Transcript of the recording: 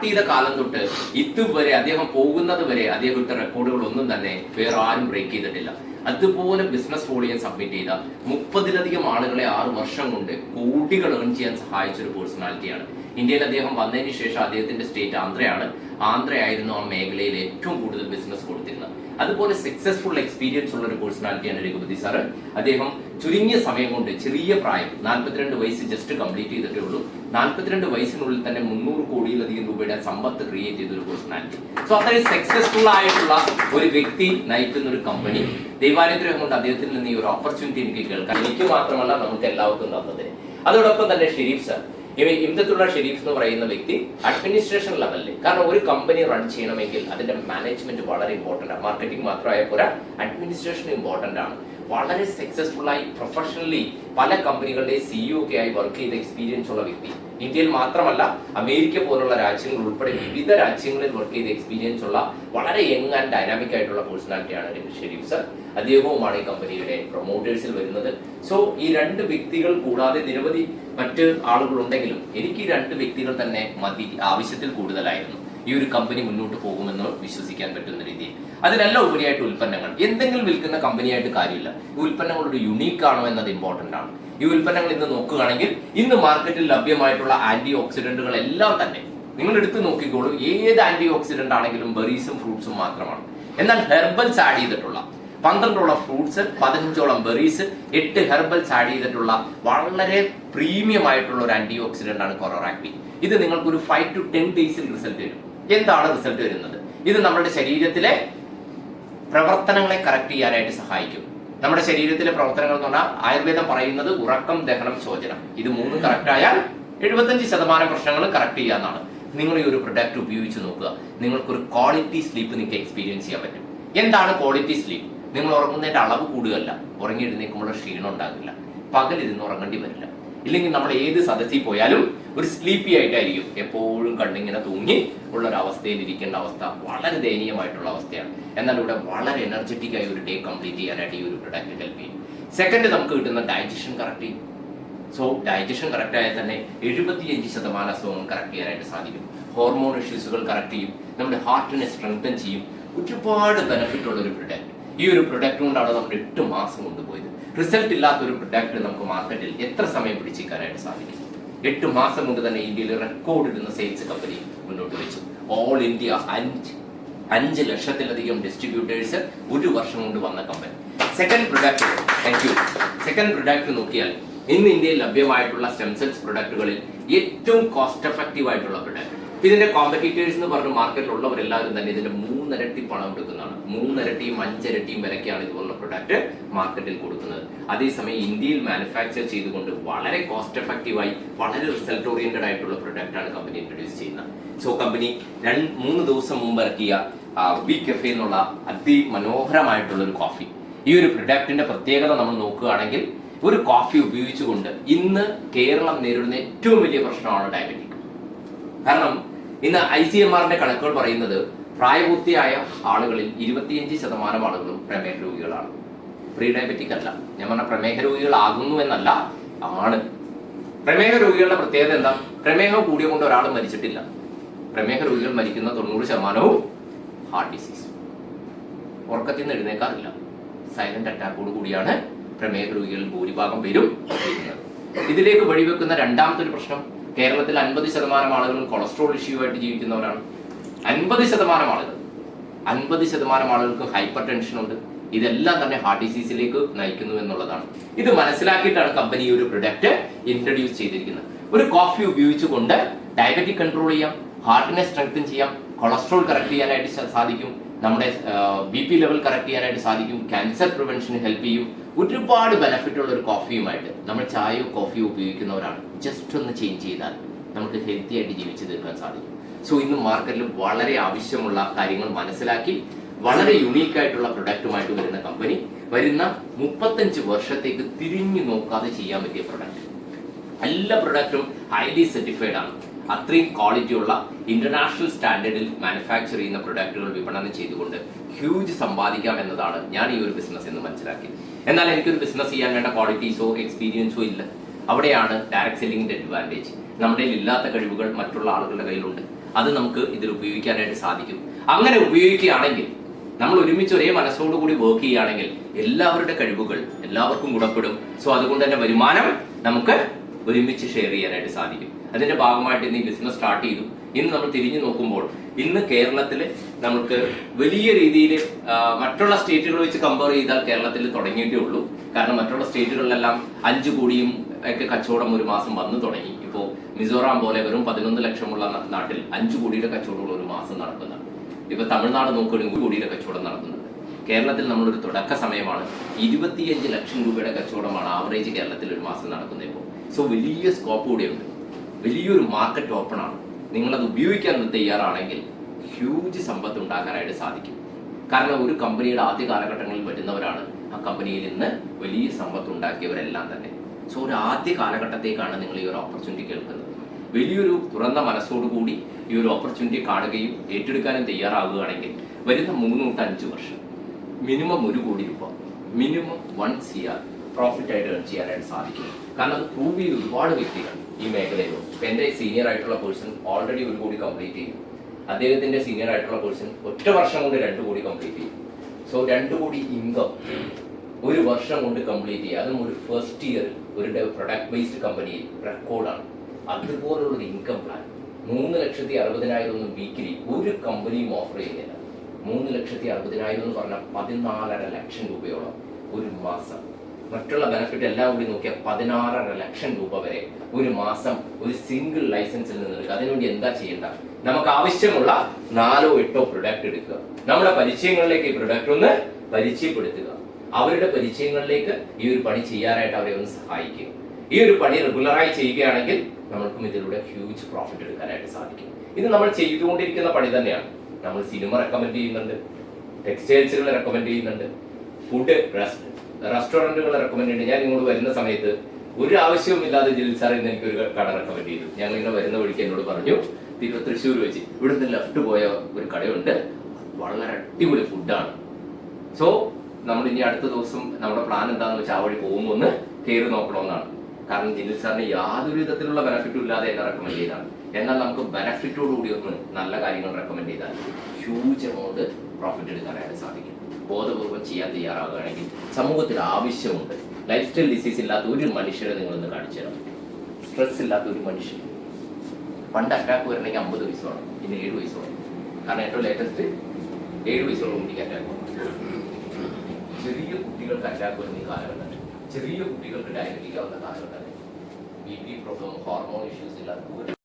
ചെയ്ത കാലം തൊട്ട് ഇതുവരെ അദ്ദേഹം പോകുന്നത് വരെ അദ്ദേഹത്തെ റെക്കോർഡുകളൊന്നും തന്നെ വേറെ ആരും ബ്രേക്ക് ചെയ്തിട്ടില്ല. അതുപോലെ ബിസിനസ് വോളിയം സബ്മിറ്റ് ചെയ്ത 30-ലധികം ആളുകളെ 6 വർഷം കൊണ്ട് കോടികൾ ഏൺ ചെയ്യാൻ സഹായിച്ച ഒരു പേഴ്സണാലിറ്റിയാണ്. ഇന്ത്യയിൽ അദ്ദേഹം വന്നതിന് ശേഷം അദ്ദേഹത്തിന്റെ സ്റ്റേറ്റ് ആന്ധ്രയാണ്. ആന്ധ്രയായിരുന്നു ആ മേഖലയിൽ ഏറ്റവും കൂടുതൽ ബിസിനസ് കൊടുത്തിരുന്നത്. അതുപോലെ സക്സസ്ഫുൾ എക്സ്പീരിയൻസ് ഉള്ള ഒരു പേഴ്സണാലിറ്റിയാണ് രഘുപതി സാറ്. അദ്ദേഹം ചുരുങ്ങിയ സമയം കൊണ്ട്, ചെറിയ പ്രായം, 42 വയസ്സ് ജസ്റ്റ് കംപ്ലീറ്റ് ചെയ്തിട്ടേ ഉള്ളൂ. 42 വയസ്സിനുള്ളിൽ തന്നെ 300 കോടിയിലധികം രൂപയുടെ സമ്പത്ത് ക്രിയേറ്റ് ചെയ്ത ഒരു പേഴ്സണാലിറ്റി. സോ അത്രയും സക്സസ്ഫുൾ ആയിട്ടുള്ള ഒരു വ്യക്തി നയിക്കുന്ന ഒരു കമ്പനി. ദൈവാനുഗ്രഹം കൊണ്ട് അദ്ദേഹത്തിൽ നിന്ന് ഈ ഒരു ഓപ്പർച്യൂണിറ്റി എനിക്ക് കേൾക്കാൻ, എനിക്ക് മാത്രമല്ല നമുക്ക് എല്ലാവർക്കും തന്നത്. അതോടൊപ്പം തന്നെ ഷെരീഫ് സാർ, ഇംദത്തുള്ള ഷെരീഫ് എന്ന് പറയുന്ന വ്യക്തി അഡ്മിനിസ്ട്രേഷൻ ലെവലിൽ, കാരണം ഒരു കമ്പനി റൺ ചെയ്യണമെങ്കിൽ അതിന്റെ മാനേജ്മെന്റ് വളരെ ഇമ്പോർട്ടന്റ് ആണ്. മാർക്കറ്റിംഗ് മാത്രമായ പോരാ, അഡ്മിനിസ്ട്രേഷൻ ഇമ്പോർട്ടന്റ് ആണ്. വളരെ സക്സസ്ഫുൾ ആയി പ്രൊഫഷണലി പല കമ്പനികളുടെ സിഇഒ ഒക്കെ ആയി വർക്ക് ചെയ്ത എക്സ്പീരിയൻസ് ഉള്ള വ്യക്തി. ഇന്ത്യയിൽ മാത്രമല്ല അമേരിക്ക പോലുള്ള രാജ്യങ്ങൾ ഉൾപ്പെടെ വിവിധ രാജ്യങ്ങളിൽ വർക്ക് ചെയ്ത എക്സ്പീരിയൻസ് ഉള്ള വളരെ യങ് ആൻഡ് ഡൈനാമിക് ആയിട്ടുള്ള പേഴ്സണാലിറ്റിയാണ് ഷെരീഫ് സർ. അദ്ദേഹവുമാണ് ഈ കമ്പനിയുടെ പ്രൊമോട്ടേഴ്സിൽ വരുന്നത്. സോ ഈ 2 വ്യക്തികൾ കൂടാതെ നിരവധി മറ്റ് ആളുകൾ ഉണ്ടെങ്കിലും എനിക്ക് ഈ 2 വ്യക്തികൾ തന്നെ മതി, ആവശ്യത്തിൽ കൂടുതലായിരുന്നു. ഈ ഒരു കമ്പനി മുന്നോട്ട് പോകുമെന്ന് വിശ്വസിക്കാൻ പറ്റുന്ന രീതിയിൽ. അതിനെല്ലാം ഉപരിയായിട്ട് ഉൽപ്പന്നങ്ങൾ, എന്തെങ്കിലും വിൽക്കുന്ന കമ്പനിയായിട്ട് കാര്യമില്ല, ഈ ഉൽപ്പന്നങ്ങളുടെ യുണീക്ക് ആണോ എന്നത് ഇമ്പോർട്ടന്റ് ആണ്. ഈ ഉൽപ്പന്നങ്ങൾ ഇന്ന് നോക്കുകയാണെങ്കിൽ ഇന്ന് മാർക്കറ്റിൽ ലഭ്യമായിട്ടുള്ള ആന്റി ഓക്സിഡന്റുകൾ എല്ലാം തന്നെ നിങ്ങൾ എടുത്ത് നോക്കിക്കോളൂ. ഏത് ആന്റി ഓക്സിഡന്റ് ആണെങ്കിലും ബെറീസും ഫ്രൂട്ട്സും മാത്രമാണ്. എന്നാൽ ഹെർബൽസ് ആഡ് ചെയ്തിട്ടുള്ള 12 ഫ്രൂട്ട്സ്, 15 ബെറീസ്, 8 ഹെർബൽസ് ആഡ് ചെയ്തിട്ടുള്ള വളരെ പ്രീമിയം ആയിട്ടുള്ള ഒരു ആന്റി ഓക്സിഡന്റ് ആണ് കൊറോറാക്ടിൻ. ഇത് നിങ്ങൾക്ക് ഒരു 5 to 10 ഡേയ്സിൽ റിസൾട്ട് വരും. എന്താണ് റിസൾട്ട് വരുന്നത്? ഇത് നമ്മുടെ ശരീരത്തിലെ പ്രവർത്തനങ്ങളെ കറക്റ്റ് ചെയ്യാനായിട്ട് സഹായിക്കും. നമ്മുടെ ശരീരത്തിലെ പ്രവർത്തനങ്ങൾ എന്ന് പറഞ്ഞാൽ ആയുർവേദം പറയുന്നത് ഉറക്കം, ദഹനം, ശോചനം, ഇത് 3 കറക്റ്റ് ആയാൽ 75% പ്രശ്നങ്ങൾ കറക്റ്റ് ചെയ്യാന്നാണ്. നിങ്ങൾ ഈ ഒരു പ്രൊഡക്റ്റ് ഉപയോഗിച്ച് നോക്കുക, നിങ്ങൾക്കൊരു ക്വാളിറ്റി സ്ലീപ്പ് നിങ്ങൾക്ക് എക്സ്പീരിയൻസ് ചെയ്യാൻ പറ്റും. എന്താണ് ക്വാളിറ്റി സ്ലീപ്പ്? നിങ്ങൾ ഉറങ്ങുന്നതിന്റെ അളവ് കൂടുകയല്ല, ഉറങ്ങി എഴുന്നേൽക്കുമ്പോൾ ക്ഷീണം ഉണ്ടാകില്ല, പകലിരുന്ന് ഉറങ്ങേണ്ടി വരില്ല. ഇല്ലെങ്കിൽ നമ്മൾ ഏത് സദസ്സിൽ പോയാലും ഒരു സ്ലീപ്പി ആയിട്ടായിരിക്കും, എപ്പോഴും കണ്ണിങ്ങനെ തൂങ്ങി ഉള്ള ഒരു അവസ്ഥയിൽ ഇരിക്കേണ്ട അവസ്ഥ വളരെ ദയനീയമായിട്ടുള്ള അവസ്ഥയാണ്. എന്നാൽ ഇവിടെ വളരെ എനർജറ്റിക് ആയി ഒരു ഡേ കംപ്ലീറ്റ് ചെയ്യാനായിട്ട് ഈ ഒരു പ്രൊഡക്റ്റ് ഹെൽപ്പ് ചെയ്യും. സെക്കൻഡ്, നമുക്ക് കിട്ടുന്ന ഡൈജഷൻ കറക്റ്റ് ചെയ്യും. സോ ഡൈജഷൻ കറക്റ്റ് ആയാൽ തന്നെ 75% അസുഖങ്ങൾ കറക്റ്റ് ചെയ്യാനായിട്ട് സാധിക്കും. ഹോർമോൺ ഇഷ്യൂസുകൾ കറക്റ്റ് ചെയ്യും, നമ്മുടെ ഹാർട്ടിനെ സ്ട്രെങ്തൻ ചെയ്യും. ഒരുപാട് ബെനിഫിറ്റ് ഉള്ള ഒരു പ്രൊഡക്റ്റ്. ഈ ഒരു പ്രൊഡക്റ്റ് കൊണ്ടാണ് നമ്മൾ 8 മാസം കൊണ്ടുപോയത്. റിസൾട്ട് ഇല്ലാത്ത ഒരു പ്രൊഡക്റ്റ് നമുക്ക് മാർക്കറ്റിൽ എത്ര സമയം പിടിച്ചേക്കാനായിട്ട് സാധിക്കും? 8 മാസം കൊണ്ട് തന്നെ ഇന്ത്യയിൽ റെക്കോർഡ് ഇടുന്ന സെയിൽസ് കമ്പനി മുന്നോട്ട് വെച്ചു. ഓൾ ഇന്ത്യ 5 ലക്ഷത്തിലധികം ഡിസ്ട്രിബ്യൂട്ടേഴ്സ് 1 വർഷം കൊണ്ട് വന്ന കമ്പനി. സെക്കൻഡ് പ്രൊഡക്റ്റ് നോക്കിയാൽ ഇന്ന് ഇന്ത്യയിൽ ലഭ്യമായിട്ടുള്ള സ്റ്റെം സെൽസ് പ്രൊഡക്റ്റുകളിൽ ഏറ്റവും കോസ്റ്റ് എഫക്റ്റീവ് ആയിട്ടുള്ള പ്രൊഡക്റ്റ്. ഇതിന്റെ കോമ്പറ്റീറ്റേഴ്സ് എന്ന് പറഞ്ഞ മാർക്കറ്റിലുള്ളവരെല്ലാവരും തന്നെ ഇതിന്റെ 3 ഇരട്ടി പണം കൊടുക്കുന്നതാണ്. 3 ഇരട്ടിയും 5 ഇരട്ടിയും വിലക്കാണ് ഇതുപോലുള്ള പ്രൊഡക്റ്റ് മാർക്കറ്റിൽ കൊടുക്കുന്നത്. അതേസമയം ഇന്ത്യയിൽ മാനുഫാക്ചർ ചെയ്തുകൊണ്ട് വളരെ കോസ്റ്റ് എഫക്റ്റീവായി വളരെ റിസൾട്ട് ഓറിയന്റഡ് ആയിട്ടുള്ള പ്രൊഡക്റ്റ് ആണ് കമ്പനി ഇൻട്രൊഡ്യൂസ് ചെയ്യുന്നത്. സോ കമ്പനി 3 ദിവസം മുമ്പ് ഇറക്കിയ ബി കഫേ എന്നുള്ള അതിമനോഹരമായിട്ടുള്ള ഒരു കോഫി. ഈ ഒരു പ്രൊഡക്റ്റിന്റെ പ്രത്യേകത നമ്മൾ നോക്കുകയാണെങ്കിൽ, ഒരു കോഫി ഉപയോഗിച്ചുകൊണ്ട് ഇന്ന് കേരളം നേരിടുന്ന ഏറ്റവും വലിയ പ്രശ്നമാണ് ഡയബറ്റിക്. കാരണം ഇന്ന് ICMRന്റെ കണക്കുകൾ പറയുന്നത് പ്രായപൂർത്തിയായ ആളുകളിൽ 25% ആളുകളും പ്രമേഹ രോഗികളാണ്. പ്രീ ഡയബറ്റിക് അല്ല, ഞാൻ പറഞ്ഞ പ്രമേഹ രോഗികളാകുന്നു എന്നല്ല, ആണ്. പ്രമേഹ രോഗികളുടെ പ്രത്യേകത എന്താ? പ്രമേഹം കൂടിയ കൊണ്ട് ഒരാളും മരിച്ചിട്ടില്ല. പ്രമേഹ രോഗികൾ മരിക്കുന്ന 90% ഹാർട്ട് ഡിസീസ്, ഉറക്കത്തിൽ നിന്ന് എഴുന്നേക്കാറില്ല. സൈലന്റ് അറ്റാക്കോട് കൂടിയാണ് പ്രമേഹ രോഗികളിൽ ഭൂരിഭാഗം പേരും ചെയ്യുന്നത്. ഇതിലേക്ക് വഴിവെക്കുന്ന രണ്ടാമത്തെ ഒരു പ്രശ്നം, കേരളത്തിൽ 50% ആളുകളും കൊളസ്ട്രോൾ ഇഷ്യൂ ആയിട്ട് ജീവിക്കുന്നവരാണ്. 50% ആളുകൾക്ക് ഹൈപ്പർ ടെൻഷൻ ഉണ്ട്. ഇതെല്ലാം തന്നെ ഹാർട്ട് ഡിസീസിലേക്ക് നയിക്കുന്നു എന്നുള്ളതാണ്. ഇത് മനസ്സിലാക്കിയിട്ടാണ് കമ്പനി ഈ ഒരു പ്രൊഡക്റ്റ് ഇൻട്രൊഡ്യൂസ് ചെയ്തിരിക്കുന്നത്. ഒരു കോഫി ഉപയോഗിച്ചുകൊണ്ട് ഡയബറ്റിക് കൺട്രോൾ ചെയ്യാം, ഹാർട്ടിനെ സ്ട്രെങ്തൻ ചെയ്യാം, കൊളസ്ട്രോൾ കറക്റ്റ് ചെയ്യാനായിട്ട് സാധിക്കും, നമ്മുടെ BP ലെവൽ കറക്റ്റ് ചെയ്യാനായിട്ട് സാധിക്കും, ക്യാൻസർ പ്രിവെൻഷന് ഹെൽപ്പ് ചെയ്യും. ഒരുപാട് ബെനിഫിറ്റ് ഉള്ള ഒരു കോഫിയുമായിട്ട് നമ്മൾ ചായയോ കോഫിയോ ഉപയോഗിക്കുന്നവരാണ്. ജസ്റ്റ് ഒന്ന് ചേഞ്ച് ചെയ്താൽ നമുക്ക് ഹെൽത്തി ആയിട്ട് ജീവിച്ചു തീർക്കാൻ സാധിക്കും. സോ ഇന്ന് മാർക്കറ്റിൽ വളരെ ആവശ്യമുള്ള കാര്യങ്ങൾ മനസ്സിലാക്കി വളരെ യുണീക്ക് ആയിട്ടുള്ള പ്രൊഡക്റ്റുമായിട്ട് വരുന്ന കമ്പനി വരുന്ന 35 വർഷത്തേക്ക് തിരിഞ്ഞു നോക്കാതെ ചെയ്യാൻ പറ്റിയ പ്രൊഡക്റ്റ്. എല്ലാ പ്രൊഡക്റ്റും ഹൈലി സർട്ടിഫൈഡ് ആണ്. അത്രയും ക്വാളിറ്റി ഉള്ള ഇന്റർനാഷണൽ സ്റ്റാൻഡേർഡിൽ മാനുഫാക്ചർ ചെയ്യുന്ന പ്രൊഡക്റ്റുകൾ വിപണനം ചെയ്തുകൊണ്ട് ഹ്യൂജ് സമ്പാദിക്കാം എന്നതാണ് ഞാൻ ഈ ഒരു ബിസിനസ് എന്ന് മനസ്സിലാക്കി. എന്നാൽ എനിക്കൊരു ബിസിനസ് ചെയ്യാൻ വേണ്ട ക്വാളിറ്റീസോ എക്സ്പീരിയൻസോ ഇല്ല. അവിടെയാണ് ഡയറക്ട് സെല്ലിംഗിന്റെ അഡ്വാൻറ്റേജ്. നമ്മുടെ ഇല്ലാത്ത കഴിവുകൾ മറ്റുള്ള ആളുകളുടെ കയ്യിലുണ്ട്. അത് നമുക്ക് ഇതിൽ ഉപയോഗിക്കാനായിട്ട് സാധിക്കും. അങ്ങനെ ഉപയോഗിക്കുകയാണെങ്കിൽ, നമ്മൾ ഒരുമിച്ച് ഒരേ മനസ്സോടുകൂടി വർക്ക് ചെയ്യുകയാണെങ്കിൽ എല്ലാവരുടെ കഴിവുകൾ എല്ലാവർക്കും ഗുണപ്പെടും. സോ അതുകൊണ്ട് തന്നെ വരുമാനം നമുക്ക് ഒരുമിച്ച് ഷെയർ ചെയ്യാനായിട്ട് സാധിക്കും. അതിന്റെ ഭാഗമായിട്ട് ഇന്ന് ഈ ബിസിനസ് സ്റ്റാർട്ട് ചെയ്തു. ഇന്ന് നമ്മൾ തിരിഞ്ഞു നോക്കുമ്പോൾ ഇന്ന് കേരളത്തിൽ നമുക്ക് വലിയ രീതിയിൽ മറ്റുള്ള സ്റ്റേറ്റുകൾ വെച്ച് കമ്പയർ ചെയ്താൽ കേരളത്തിൽ തുടങ്ങിയിട്ടേ ഉള്ളൂ. കാരണം മറ്റുള്ള സ്റ്റേറ്റുകളിലെല്ലാം 5 കോടിയും ഒക്കെ കച്ചവടം ഒരു മാസം വന്നു തുടങ്ങി. ഇപ്പോൾ മിസോറാം പോലെ വെറും 11 ലക്ഷമുള്ള നാട്ടിൽ 5 കോടിയുടെ കച്ചവടങ്ങൾ ഒരു മാസം നടക്കുന്നുണ്ട്. ഇപ്പൊ തമിഴ്നാട് നോക്കുകയാണെങ്കിൽ 1 കോടിയുടെ കച്ചവടം നടക്കുന്നുണ്ട്. കേരളത്തിൽ നമ്മളൊരു തുടക്ക സമയമാണ്. 25 ലക്ഷം രൂപയുടെ കച്ചവടമാണ് ആവറേജ് കേരളത്തിൽ ഒരു മാസം നടക്കുന്നത് ഇപ്പോൾ. സോ വലിയ സ്കോപ്പ് കൂടെയുണ്ട്, വലിയൊരു മാർക്കറ്റ് ഓപ്പൺ ആണ്. നിങ്ങളത് ഉപയോഗിക്കാൻ തയ്യാറാണെങ്കിൽ ഹ്യൂജ് സമ്പത്ത് ഉണ്ടാക്കാനായിട്ട് സാധിക്കും. കാരണം ഒരു കമ്പനിയുടെ ആദ്യ കാലഘട്ടങ്ങളിൽ വരുന്നവരാണ് ആ കമ്പനിയിൽ നിന്ന് വലിയ സമ്പത്ത് ഉണ്ടാക്കിയവരെല്ലാം തന്നെ. സോ ഒരു ആദ്യ കാലഘട്ടത്തേക്കാണ് നിങ്ങൾ ഈ ഒരു ഓപ്പർച്യൂണിറ്റി കേൾക്കുന്നത്. വലിയൊരു തുറന്ന മനസ്സോടുകൂടി ഈ ഒരു ഓപ്പർച്യൂണിറ്റി കാണുകയും ഏറ്റെടുക്കാനും തയ്യാറാവുകയാണെങ്കിൽ വരുന്ന 3 തൊട്ട് 5 വർഷം മിനിമം 1 കോടി രൂപ, മിനിമം 1 CR പ്രോഫിറ്റ് ആയിട്ട് ഏൺ ചെയ്യാനായിട്ട് സാധിക്കും. കാരണം അത് പ്രൂവ് ചെയ്ത് ഒരുപാട് വ്യക്തികൾ ഈ മേഖലയിലുണ്ട്. ഇപ്പം എൻ്റെ സീനിയർ ആയിട്ടുള്ള പേഴ്സൺ ഓൾറെഡി 1 കോടി കംപ്ലീറ്റ് ചെയ്യും. അദ്ദേഹത്തിന്റെ സീനിയർ ആയിട്ടുള്ള പേഴ്സൺ ഒറ്റ വർഷം കൊണ്ട് 2 കോടി കംപ്ലീറ്റ് ചെയ്യും. സോ 2 കോടി ഇൻകം ഒരു വർഷം കൊണ്ട് കംപ്ലീറ്റ് ചെയ്യുക, അതും ഒരു ഫസ്റ്റ് ഇയർ ഒരു പ്രൊഡക്റ്റ് ബേസ്ഡ് കമ്പനിയിൽ റെക്കോർഡാണ്. അതുപോലുള്ളൊരു ഇൻകം പ്ലാൻ 3,60,000 ഒന്നും വീക്കിലി ഒരു കമ്പനിയും ഓഫർ ചെയ്യുന്നില്ല. 3,60,000 എന്ന് പറഞ്ഞാൽ 14.5 ലക്ഷം രൂപയോളം ഒരു മാസം. മറ്റുള്ള ബെനിഫിറ്റ് എല്ലാം കൂടി നോക്കിയാൽ 16.5 ലക്ഷം രൂപ വരെ ഒരു മാസം ഒരു സിംഗിൾ ലൈസൻസിൽ നിന്ന് എടുക്കുക. അതിനുവേണ്ടി എന്താ ചെയ്യേണ്ട? നമുക്ക് ആവശ്യമുള്ള 4 or 8 പ്രൊഡക്റ്റ് എടുക്കുക. നമ്മുടെ പരിചയങ്ങളിലേക്ക് ഈ പ്രൊഡക്റ്റ് ഒന്ന് പരിചയപ്പെടുത്തുക. അവരുടെ പരിചയങ്ങളിലേക്ക് ഈ ഒരു പണി ചെയ്യാനായിട്ട് അവരെ ഒന്ന് സഹായിക്കുക. ഈ ഒരു പണി റെഗുലറായി ചെയ്യുകയാണെങ്കിൽ നമ്മൾക്കും ഇതിലൂടെ ഹ്യൂജ് പ്രോഫിറ്റ് എടുക്കാനായിട്ട് സാധിക്കും. ഇത് നമ്മൾ ചെയ്തുകൊണ്ടിരിക്കുന്ന പണി തന്നെയാണ്. നമ്മൾ സിനിമ റെക്കമെൻഡ് ചെയ്യുന്നുണ്ട്, ടെക്സ്റ്റൈൽസുകൾ റെക്കമെൻഡ് ചെയ്യുന്നുണ്ട്, ഫുഡ് റെസ്റ്റോറൻറ്റുകൾ റെക്കമെൻഡ് ചെയ്യുന്നുണ്ട്. ഞാൻ ഇങ്ങോട്ട് വരുന്ന സമയത്ത് ഒരു ആവശ്യവുമില്ലാതെ ജിൽ സാർ ഇന്ന് എനിക്കൊരു കട റെക്കമെൻഡ് ചെയ്തു. ഞങ്ങൾ ഇങ്ങനെ വരുന്ന വഴിക്ക് എന്നോട് പറഞ്ഞു, തൃശ്ശൂർ വെച്ച് ഇവിടുന്ന് ലെഫ്റ്റ് പോയ ഒരു കടയുണ്ട്, വളരെ അടിപൊളി ഫുഡാണ്. സോ നമ്മൾ ഇനി അടുത്ത ദിവസം നമ്മുടെ പ്ലാൻ എന്താണെന്ന് വെച്ചാൽ ആ വഴി പോകുമ്പോൾ ഒന്ന് കയറി നോക്കണമെന്നാണ്. കാരണം ജില്ലിൽ സാറിന് യാതൊരു വിധത്തിലുള്ള ബെനഫിറ്റും ഇല്ലാതെ എന്നെ റെക്കമെൻഡ് ചെയ്താണ്. എന്നാൽ നമുക്ക് ബെനഫിറ്റോടുകൂടി ഒന്ന് നല്ല കാര്യങ്ങൾ റെക്കമെൻഡ് ചെയ്താൽ ഹ്യൂജ് എമൗണ്ട് പ്രോഫിറ്റ് എടുക്കാനായിട്ട് സാധിക്കും. ബോധപൂർവ്വം ചെയ്യാൻ തയ്യാറാവുകയാണെങ്കിൽ സമൂഹത്തിൽ ആവശ്യമുണ്ട്. ലൈഫ് സ്റ്റൈൽ ഡിസീസ് ഇല്ലാത്ത ഒരു മനുഷ്യരെ നിങ്ങളൊന്ന് കാണിച്ചു തരാം. സ്ട്രെസ് ഇല്ലാത്ത ഒരു മനുഷ്യൻ. പണ്ട് അറ്റാക്ക് വരണമെങ്കിൽ 50 വയസ്സ് വേണം, ഇനി 7 വയസ്സ് വേണം. കാരണം ഏറ്റവും ലേറ്റസ്റ്റ് 7 വയസ്സുള്ള കുട്ടിക്ക് അറ്റാക്ക് വന്നു. ചെറിയ കുട്ടികൾക്ക് അറ്റാക്ക് വരുന്ന ഈ കാലഘട്ടം, ചെറിയ കുട്ടികൾക്ക് ഡയബറ്റിക് ആവുന്ന കാലഘട്ടം, BP പ്രോബ്ലം, ഹോർമോൺ ഇഷ്യൂസ് ഇല്ലാത്ത